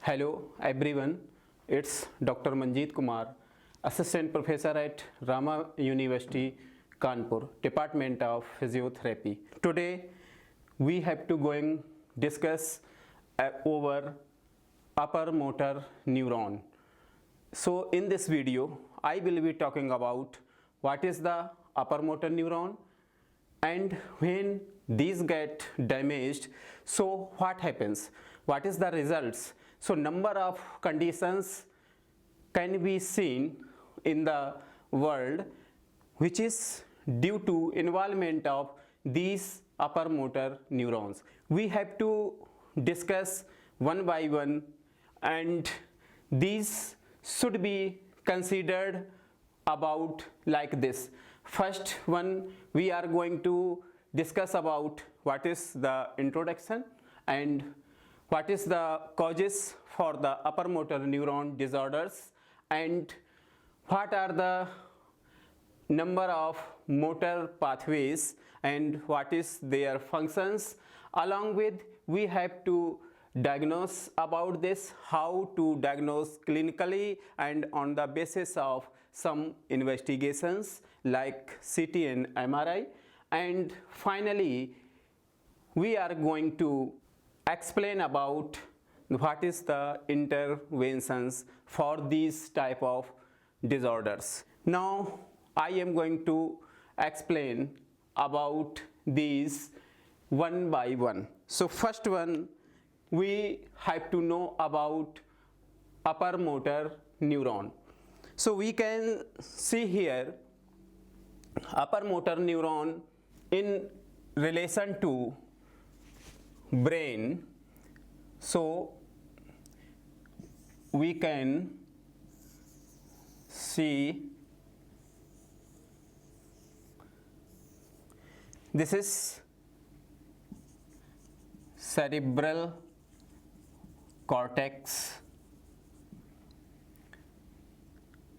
Hello everyone, it's Dr. Manjit Kumar, Assistant Professor at Rama University, Kanpur, Department of Physiotherapy. Today we have to discuss over upper motor neuron. So in this video, I will be talking about what is the upper motor neuron and when these get damaged, so what happens, what is the results. So number of conditions can be seen in the world which is due to involvement of these upper motor neurons. We have to discuss one by one, and these should be considered about like this. First one, we are going to discuss about what is the introduction and what is the causes for the upper motor neuron disorders and what are the number of motor pathways and what is their functions. Along with, we have to diagnose about this, how to diagnose clinically and on the basis of some investigations like CT and MRI. And finally, we are going to explain about what is the interventions for these type of disorders. Now I am going to explain about these one by one. So first one, we have to know about upper motor neuron. So we can see here upper motor neuron in relation to brain. So we can see this is cerebral cortex.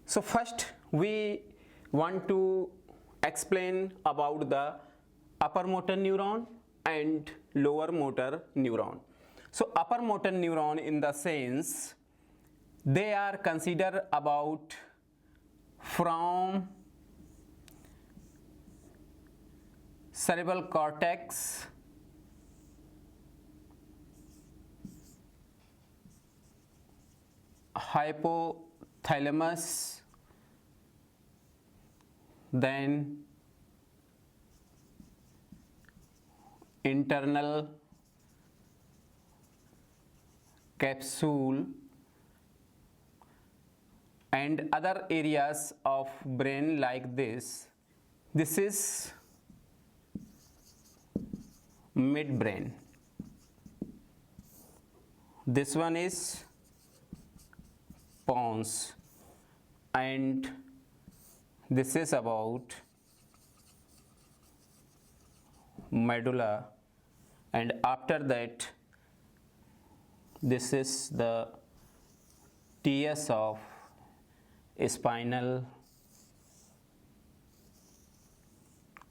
So first we want to explain about the upper motor neuron and lower motor neuron. So upper motor neuron, in the sense, they are considered about from cerebral cortex hypothalamus, then internal capsule and other areas of brain like this. This is midbrain. This one is pons, and this is about medulla, and after that this is the TS of spinal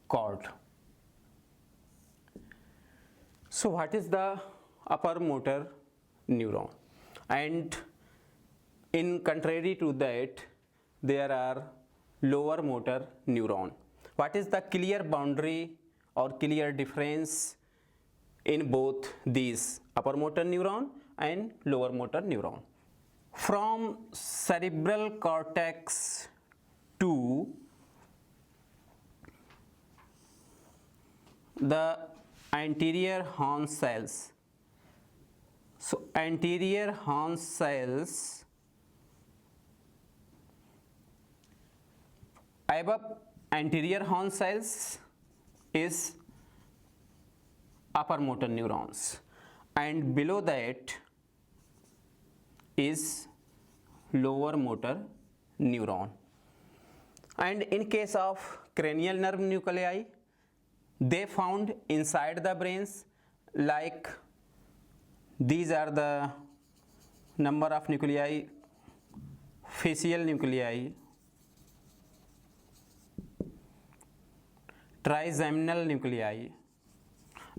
cord. So what is the upper motor neuron? And in contrary to that, there are lower motor neuron. What is the clear boundary or clear difference in both these upper motor neuron and lower motor neuron? From cerebral cortex to the anterior horn cells. So anterior horn cells, above anterior horn cells is upper motor neurons, and below that is lower motor neuron. And in case of cranial nerve nuclei, they found inside the brains, like these are the number of nuclei: facial nuclei, trigeminal nuclei,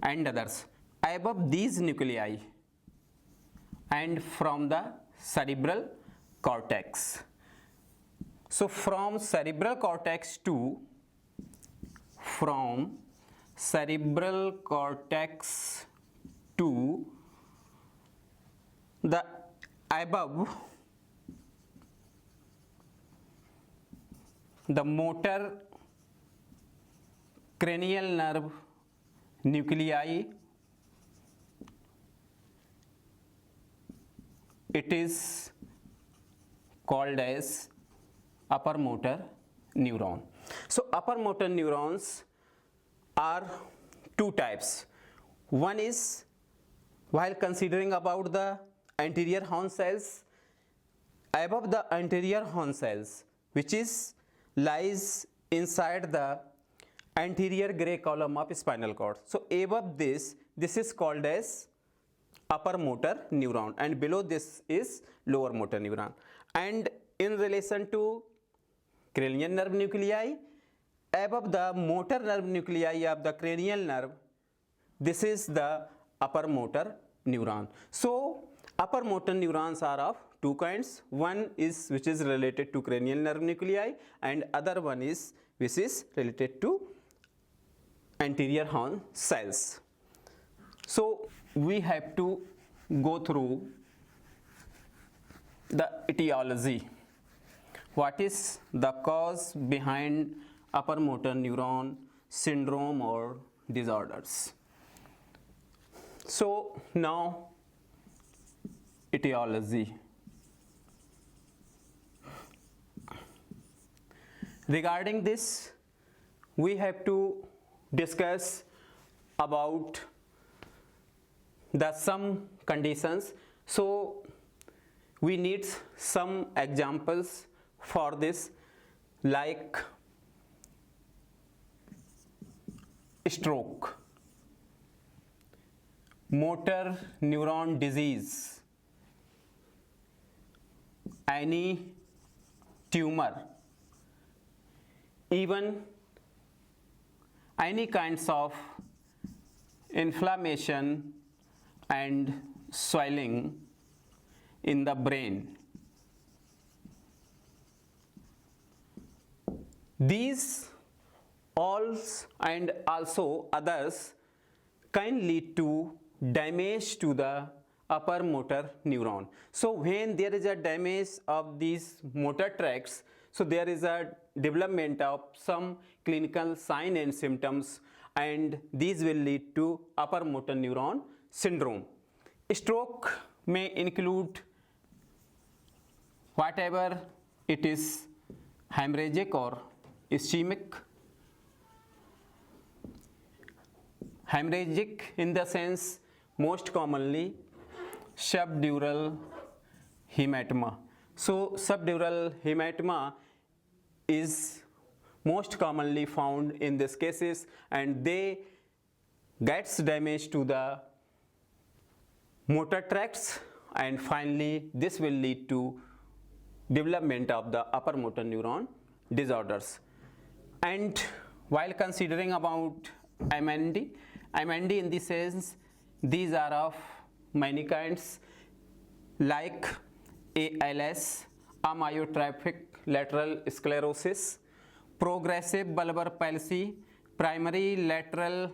and others. Above these nuclei and from the cerebral cortex. So from cerebral cortex to the above, the motor cranial nerve nuclei, it is called as upper motor neuron. So upper motor neurons are two types. One is, while considering about the anterior horn cells, above the anterior horn cells, which is lies inside the anterior gray column of spinal cord. So above this is called as upper motor neuron, and below this is lower motor neuron. And in relation to cranial nerve nuclei, above the motor nerve nuclei of the cranial nerve, this is the upper motor neuron. So upper motor neurons are of two kinds. One is which is related to cranial nerve nuclei, and other one is which is related to anterior horn cells. So we have to go through the etiology. What is the cause behind upper motor neuron syndrome or disorders? So now etiology. Regarding this, we have to discuss about the some conditions. So we need some examples for this, like stroke, motor neuron disease, any tumor, even any kinds of inflammation and swelling in the brain. These all and also others can lead to damage to the upper motor neuron. So when there is a damage of these motor tracts, so there is a development of some clinical sign and symptoms, and these will lead to upper motor neuron syndrome. Stroke may include whatever it is, hemorrhagic or ischemic. Hemorrhagic in the sense most commonly subdural hematoma. So subdural hematoma is most commonly found in these cases, and they gets damage to the motor tracts, and finally this will lead to development of the upper motor neuron disorders. And while considering about MND in the sense, these are of many kinds, like ALS, amyotrophic lateral sclerosis, progressive bulbar palsy, primary lateral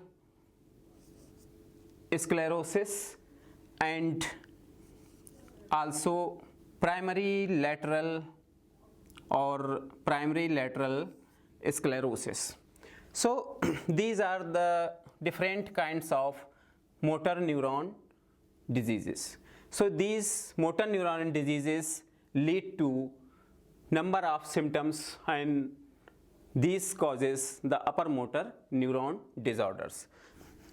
sclerosis, and also primary lateral sclerosis. So these are the different kinds of motor neuron diseases. So these motor neuron diseases lead to number of symptoms, and these causes the upper motor neuron disorders.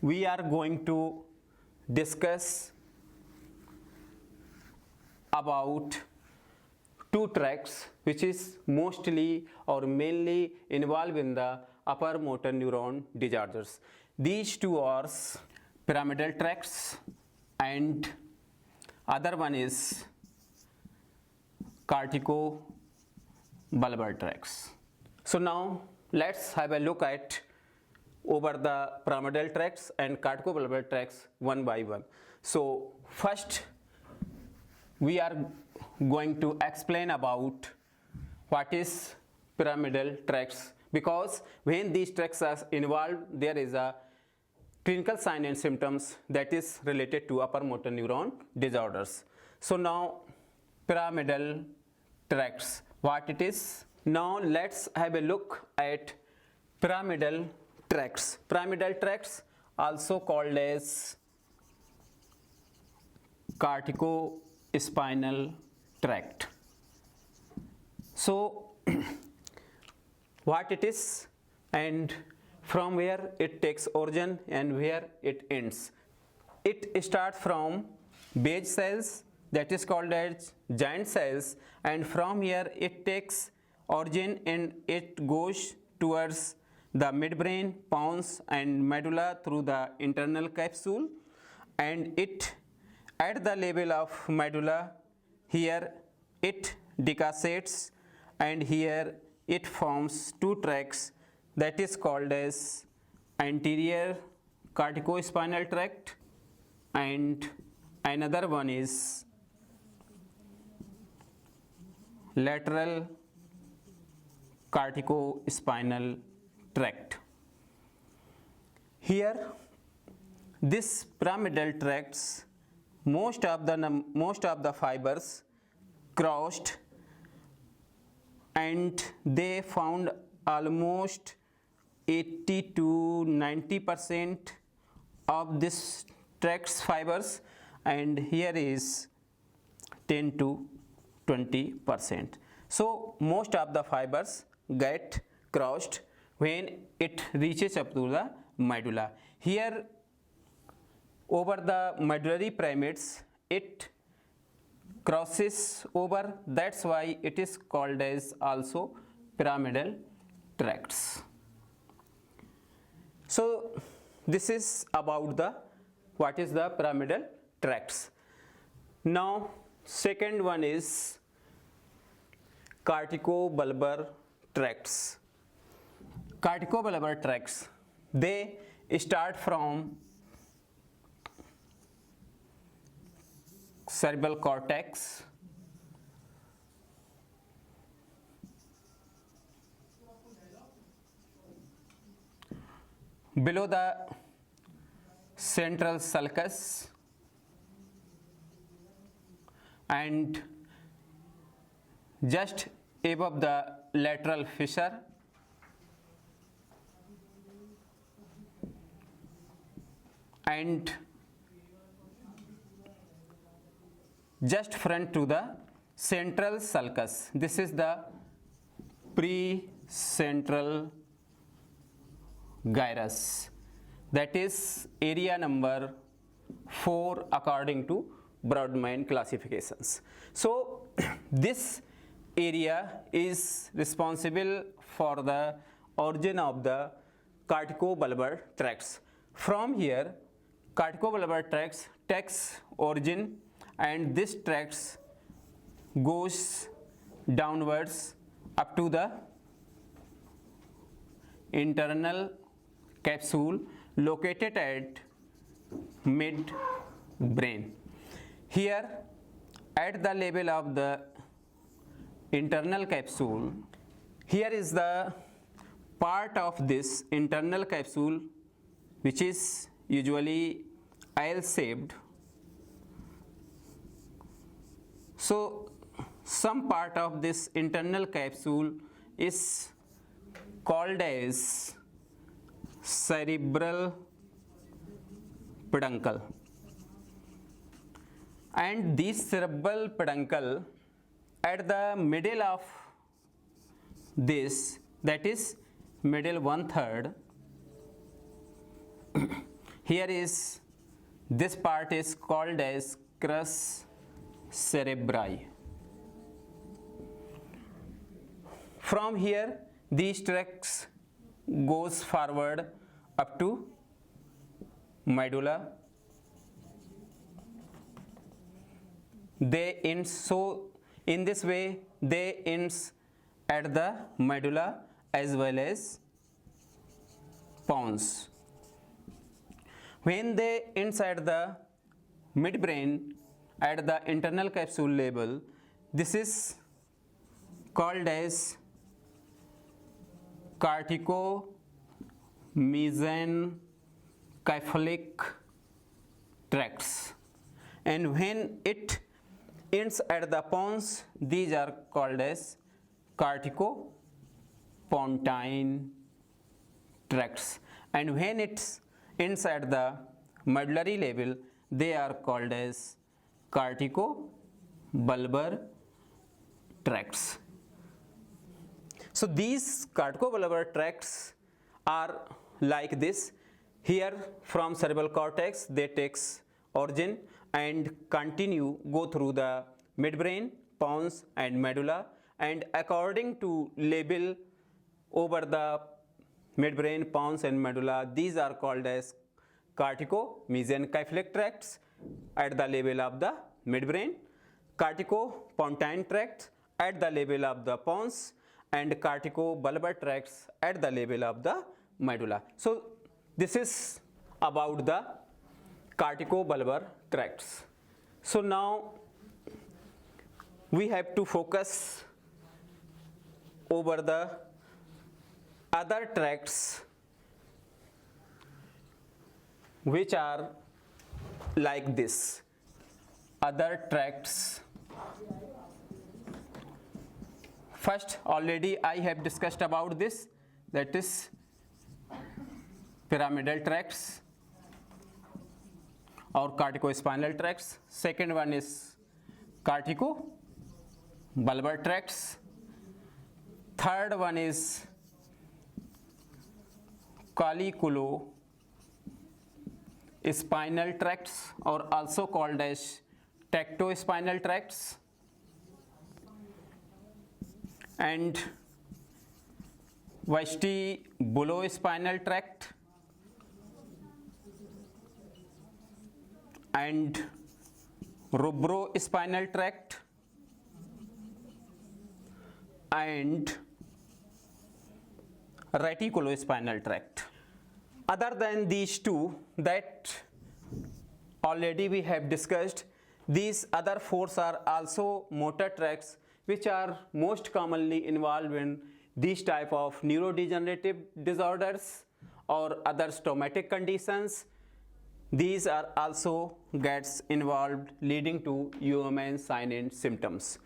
We are going to discuss about two tracts which is mostly or mainly involved in the upper motor neuron disorders. These two are pyramidal tracts, and other one is corticobulbar tracts. So now let's have a look at over the pyramidal tracts and corticobulbar tracts one by one. So first we are going to explain about what is pyramidal tracts, because when these tracts are involved, there is a clinical sign and symptoms that is related to upper motor neuron disorders. So now pyramidal tracts, what it is? Now let's have a look at pyramidal tracts. Pyramidal tracts, also called as corticospinal tract. So what it is and from where it takes origin and where it ends. It starts from base cells, that is called as giant cells, and from here it takes origin and it goes towards the midbrain, pons and medulla through the internal capsule, and it at the level of medulla, here it decussates and here it forms two tracts, that is called as anterior corticospinal tract and another one is lateral corticospinal tract. Here this pyramidal tracts, most of the fibers crossed, and they found almost 80 to 90% of this tracts fibers, and here is 10 to 20%. So most of the fibers get crossed when it reaches up to the medulla. Here over the medullary pyramids it crosses over, that's why it is called as also pyramidal tracts. So this is about the what is the pyramidal tracts. Now second one is corticobulbar tracts. Corticobulbar tracts, they start from cerebral cortex, below the central sulcus and just above the lateral fissure, and just front to the central sulcus. This is the precentral gyrus, that is area number 4 according to Brodmann classifications. So this area is responsible for the origin of the corticobulbar tracts. From here corticobulbar tracts takes origin, and this tracts goes downwards up to the internal capsule located at mid brain. Here at the level of the internal capsule, here is the part of this internal capsule which is usually L-shaped. So some part of this internal capsule is called as cerebral peduncle, and this cerebral peduncle at the middle of this, that is middle 1/3, here is this part is called as crus cerebri. From here these tracts goes forward up to medulla. They end, so in this way they ends at the medulla as well as pons. When they inside the midbrain at the internal capsule level. This is called as cortico-mesencephalic tracts, and when it ends at the pons, these are called as cortico-pontine tracts, and when it ends at the medullary level, they are called as corticobulbar tracts. So these corticobulbar tracts are like this. Here from cerebral cortex they takes origin and continue go through the midbrain, pons and medulla, and according to level over the midbrain, pons and medulla, these are called as cortico-mesencephalic tracts at the level of the midbrain, cortico-pontine tracts at the level of the pons, and corticobulbar tracts at the level of the medulla. So this is about the corticobulbar tracts. So now we have to focus over the other tracts which are like this. Other tracts. First, already I have discussed about this, that is pyramidal tracts or corticospinal tracts. Second one is corticobulbar tracts. Third one is colliculo-spinal tracts, or also called as tectospinal tracts, and vestibulospinal tract, and rubrospinal tract, and reticulospinal tract. Other than these two that already we have discussed, these other four are also motor tracts which are most commonly involved in these type of neurodegenerative disorders or other traumatic conditions. These are also gets involved leading to UMN sign and symptoms.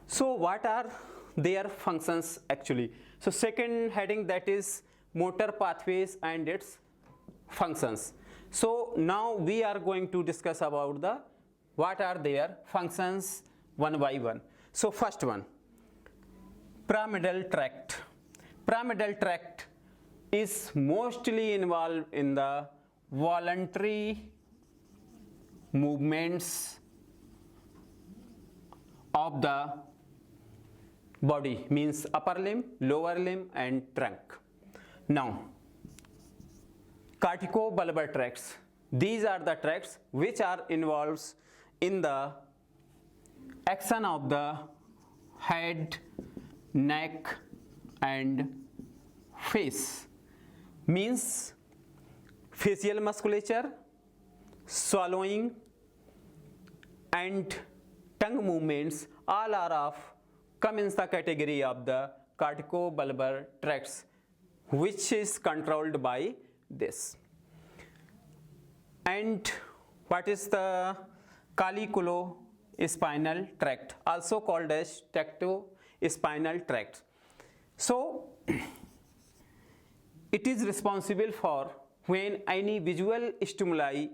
So what are their functions actually? So second heading, that is motor pathways and its functions. So now we are going to discuss about the what are their functions one by one. So first one, pyramidal tract. Pyramidal tract is mostly involved in the voluntary movements of the body, means upper limb, lower limb and trunk. Now corticobulbar tracts, these are the tracts which are involved in the action of the head, neck and face, means facial musculature, swallowing and tongue movements all are of come in the category of the corticobulbar tracts, which is controlled by this. And what is the colliculo-spinal tract, also called as tectospinal tract? So it is responsible for when any visual stimuli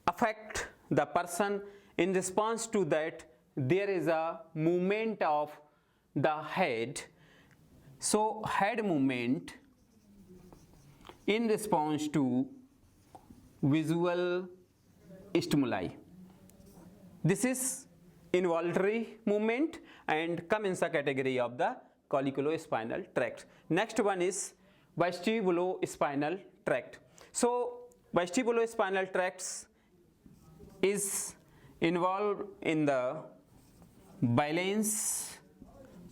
affect the person. In response to that, there is a movement of the head. So head movement in response to visual stimuli. This is involuntary movement and come in the category of the colliculo-spinal tract. Next one is vestibulospinal tract. So vestibulospinal tracts is involved in the balance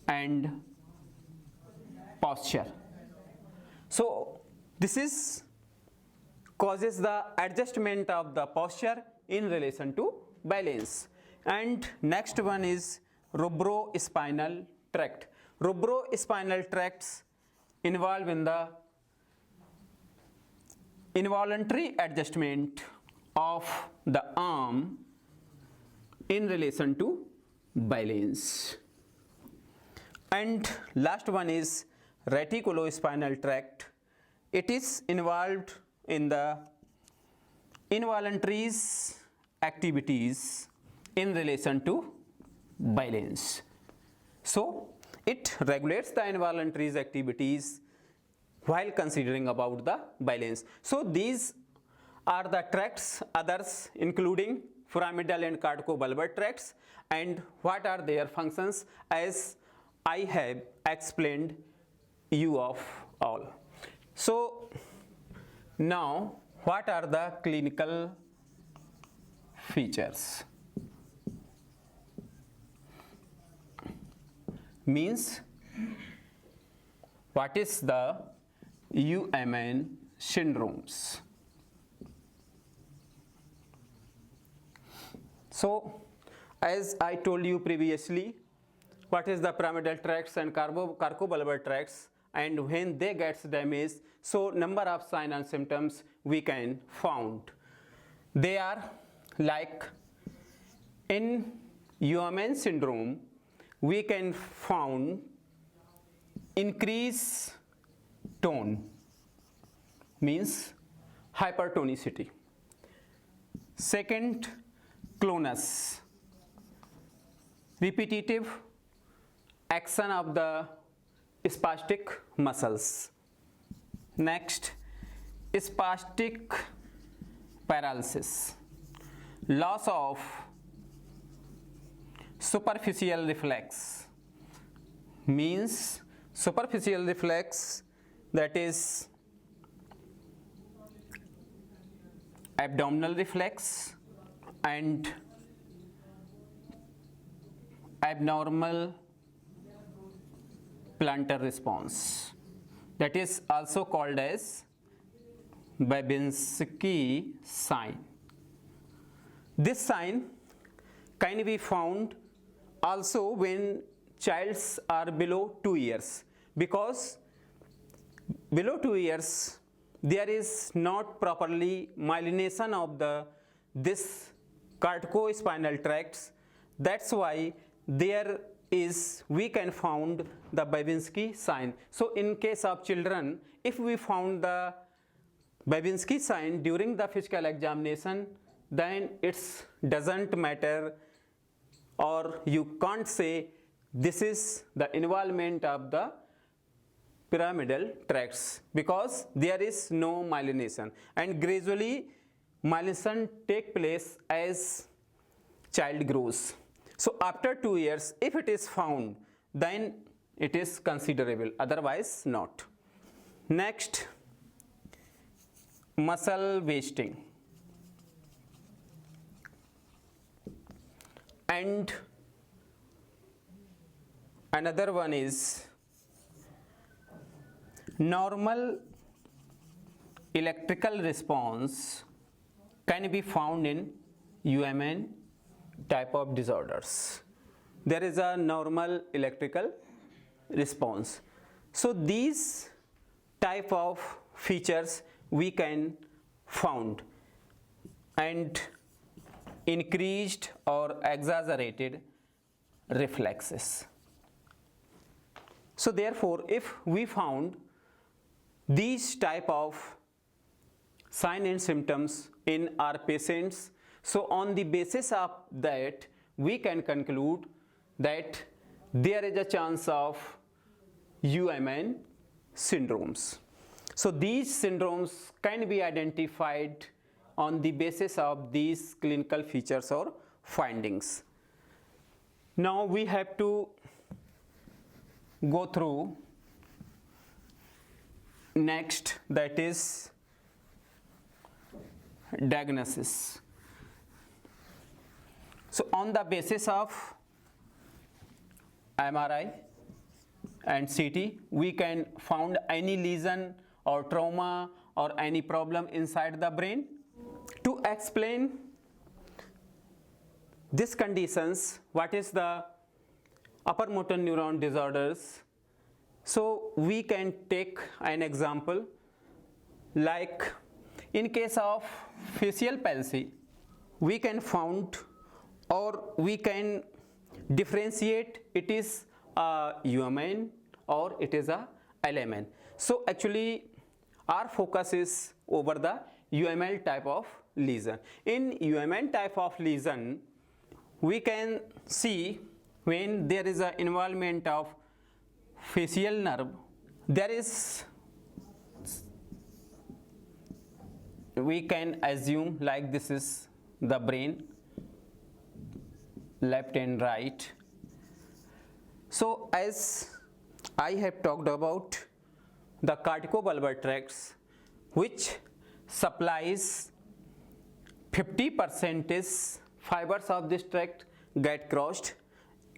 and posture. So this is causes the adjustment of the posture in relation to balance. And next one is rubrospinal tract. Rubrospinal tracts involve in the involuntary adjustment of the arm in relation to balance. And last one is reticulospinal tract. It is involved in the involuntary activities in relation to balance. So it regulates the involuntary activities while considering about the balance. So these are the tracts, others including pyramidal and corticobulbar tracts, and what are their functions as I have explained you of all. So now what are the clinical features? Means what is the UMN syndromes? So as I told you previously, what is the pyramidal tracts and corticobulbar tracts, and when they gets damaged, so number of signs and symptoms we can found. They are like in UMN syndrome we can found increase tone, means hypertonicity. Second, clonus, repetitive action of the spastic muscles. Next, spastic paralysis, loss of superficial reflex, means superficial reflex, that is abdominal reflex and abnormal plantar response, that is also called as Babinski sign. This sign can be found also when childs are below 2 years, because below 2 years there is not properly myelination of this corticospinal tracts. That's why there is we can found the Babinski sign. So in case of children, if we found the Babinski sign during the physical examination, then it doesn't matter, or you can't say this is the involvement of the pyramidal tracts, because there is no myelination, and gradually myelination take place as child grows. So after 2 years, if it is found, then it is considerable, otherwise not. Next, muscle wasting, and another one is normal electrical response can be found in UMN type of disorders. There is a normal electrical response. So these type of features we can found, and increased or exaggerated reflexes. So therefore, if we found these type of signs and symptoms in our patients, so on the basis of that we can conclude that there is a chance of UMN syndromes. So these syndromes can be identified on the basis of these clinical features or findings. Now we have to go through next, that is diagnosis. So on the basis of MRI and CT, we can found any lesion or trauma or any problem inside the brain. To explain this conditions, what is the upper motor neuron disorders? So we can take an example, like in case of facial palsy, we can found or we can differentiate it is a UMN or it is a LMN. So actually our focus is over the UML type of lesion. In UMN type of lesion, we can see when there is an involvement of facial nerve, there is, we can assume like this is the brain, left and right. So as I have talked about the corticobulbar tracts, which supplies 50% is fibers of this tract get crossed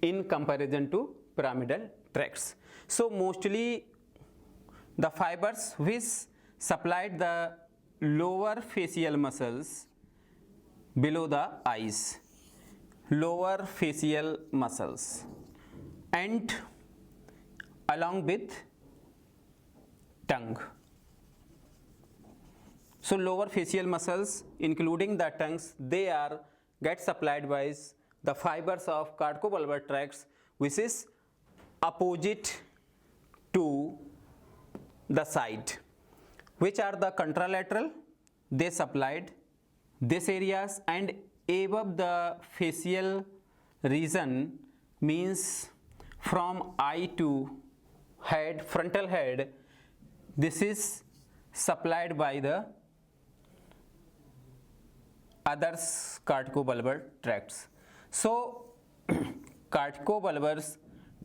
in comparison to pyramidal tracts. So mostly the fibers which supplied the lower facial muscles below the eyes, lower facial muscles, and along with tongue. So lower facial muscles including the tongues, they are get supplied by the fibers of corticobulbar tracts which is opposite to the side, which are the contralateral, they supplied this areas, and above the facial region means from eye to head, frontal head, this is supplied by the others corticobulbar tracts. So corticobulbar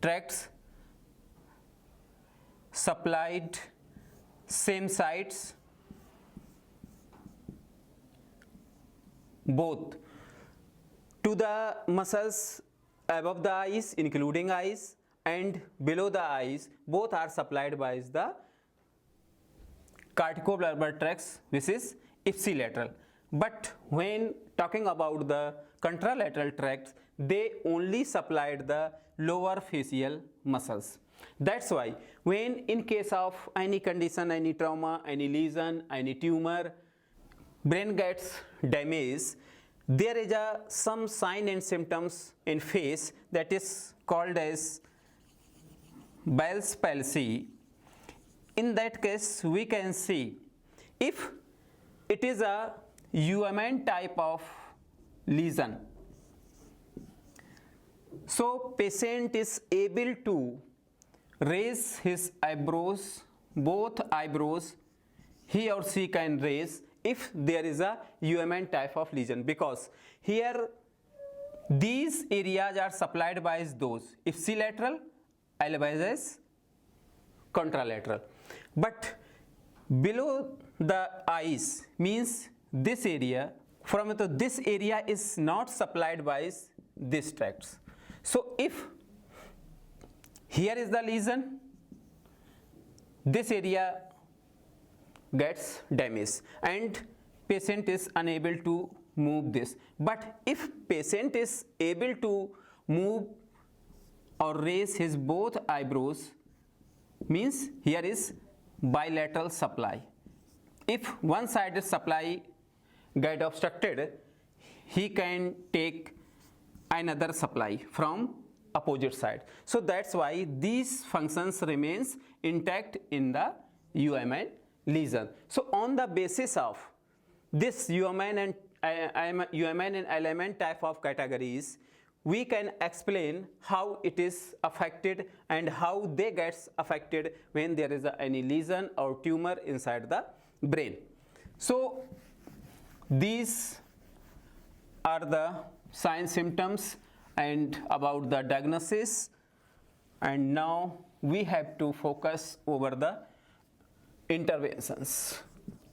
tracts supplied same sites both to the muscles above the eyes including eyes and below the eyes, both are supplied by the corticobulbar tracts which is ipsilateral. But when talking about the contralateral tracts, they only supplied the lower facial muscles. That's why when in case of any condition, any trauma, any lesion, any tumor, brain gets damaged, there is some sign and symptoms in face that is called as Bell's palsy. In that case, we can see if it is a UMN type of lesion, so patient is able to raise his eyebrows, both eyebrows he or she can raise if there is a UMN type of lesion, because here these areas are supplied by those ipsilateral as well as contralateral. But below the eyes means this area, from this area is not supplied by these tracts. So if here is the lesion, this area gets damaged and patient is unable to move this. But if patient is able to move or raise his both eyebrows, means here is bilateral supply. If one sided supply get obstructed, he can take another supply from opposite side. So that's why these functions remains intact in the UMN lesion. So on the basis of this UMN and LMN type of categories, we can explain how it is affected and how they gets affected when there is any lesion or tumor inside the brain. So these are the signs, symptoms and about the diagnosis, and now we have to focus over the interventions.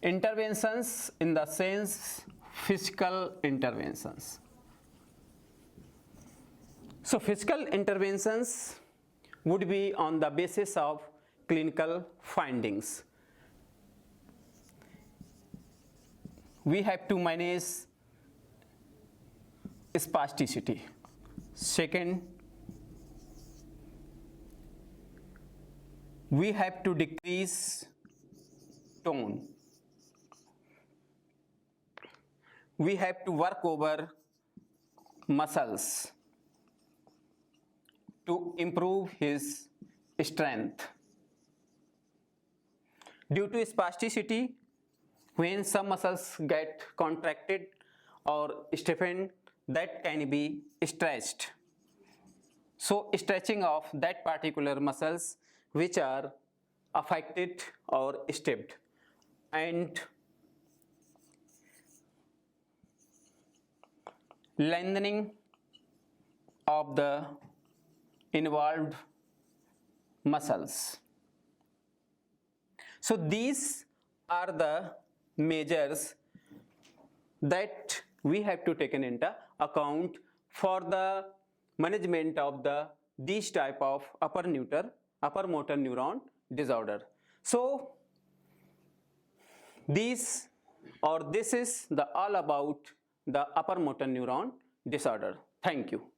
Interventions in the sense physical interventions. So physical interventions would be on the basis of clinical findings. We have to manage spasticity. Second, we have to decrease tone. We have to work over muscles to improve his strength. Due to spasticity, when some muscles get contracted or stiffened, that can be stretched. So stretching of that particular muscles which are affected or stiffed, and lengthening of the involved muscles. So these are the measures that we have to take into account for the management of these type of upper motor neuron disorder. So this is the all about the upper motor neuron disorder. Thank you.